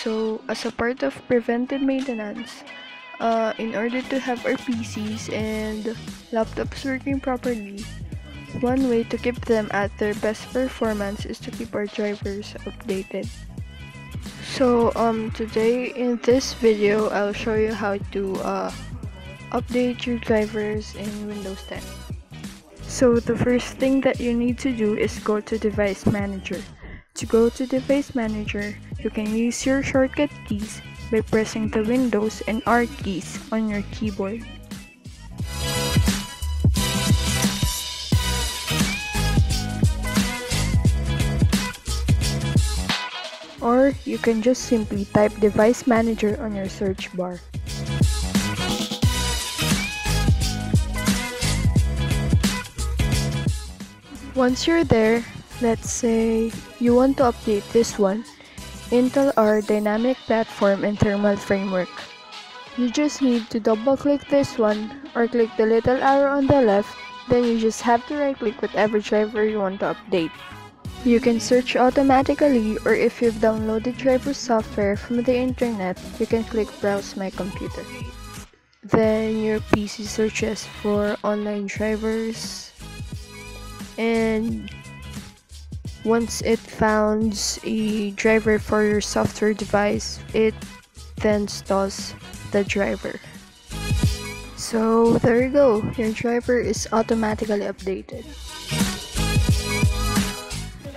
So, as a part of preventive maintenance, in order to have our PCs and laptops working properly, one way to keep them at their best performance is to keep our drivers updated. So, today in this video, I'll show you how to update your drivers in Windows 10. So, the first thing that you need to do is go to Device Manager. To go to Device Manager, you can use your shortcut keys by pressing the Windows and R keys on your keyboard. Or you can just simply type Device Manager on your search bar. Once you're there, let's say you want to update this one, Intel R Dynamic Platform and Thermal Framework. You just need to double click this one or click the little arrow on the left, then you just have to right click whatever driver you want to update. You can search automatically, or if you've downloaded driver software from the internet, you can click Browse My Computer. Then your PC searches for online drivers, and once it finds a driver for your software device, it then installs the driver. So there you go, your driver is automatically updated.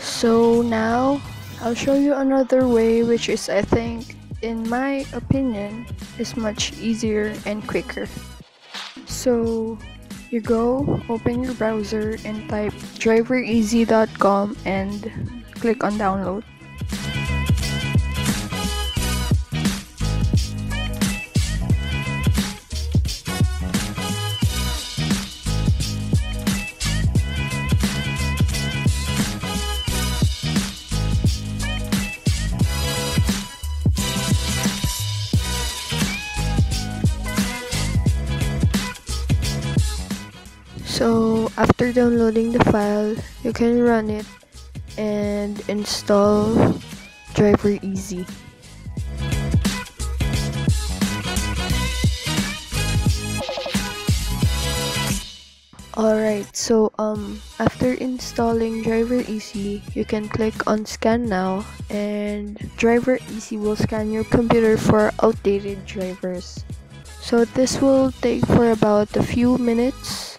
So now, I'll show you another way, which is, I think, in my opinion, is much easier and quicker. So you go, open your browser and type drivereasy.com and click on download. So after downloading the file, you can run it and install Driver Easy. Alright, so after installing Driver Easy, you can click on Scan Now, and Driver Easy will scan your computer for outdated drivers. So this will take for about a few minutes.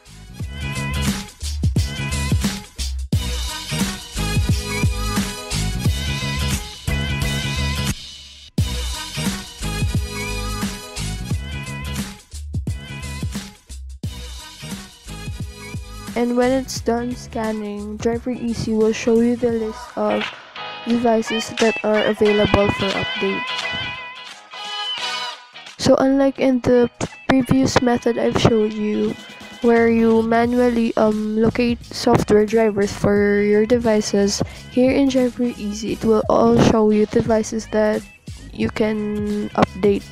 And when it's done scanning, Driver Easy will show you the list of devices that are available for update. So unlike in the previous method I've showed you, where you manually locate software drivers for your devices, here in Driver Easy it will all show you devices that you can update.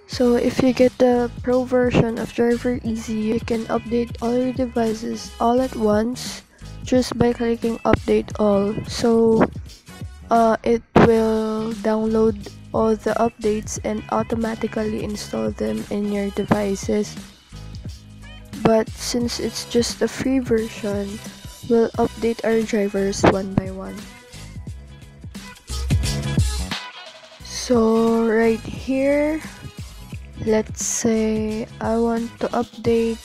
So if you get the Pro version of Driver Easy, you can update all your devices all at once just by clicking Update All. So it will download all the updates and automatically install them in your devices. But since it's just a free version, we'll update our drivers one by one. So right here, let's say I want to update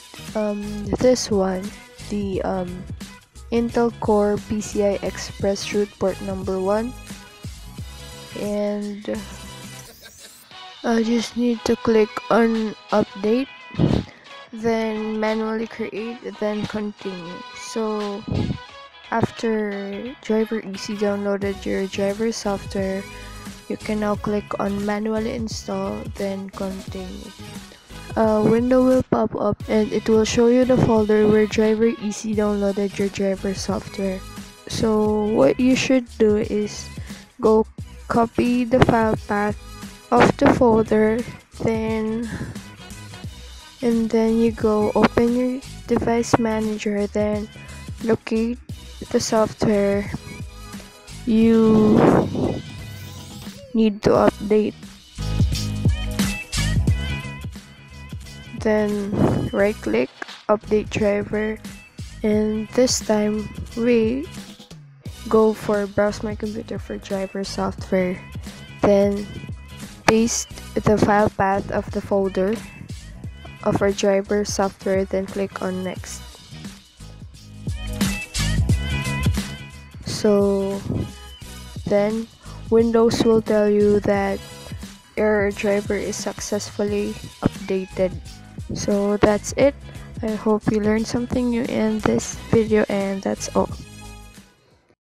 this one, the Intel Core PCI Express root port number 1, and I just need to click on update, then manually create, then continue. So after Driver Easy downloaded your driver software, you can now click on manually install, then continue. A window will pop up and it will show you the folder where Driver Easy downloaded your driver software. So what you should do is go copy the file path of the folder, and then you go open your device manager, then locate the software you need to update. Then right click, update driver, and this time we go for browse my computer for driver software. Then paste the file path of the folder of our driver software, then click on next. So then Windows will tell you that your driver is successfully updated. So that's it. I hope you learned something new in this video, and that's all.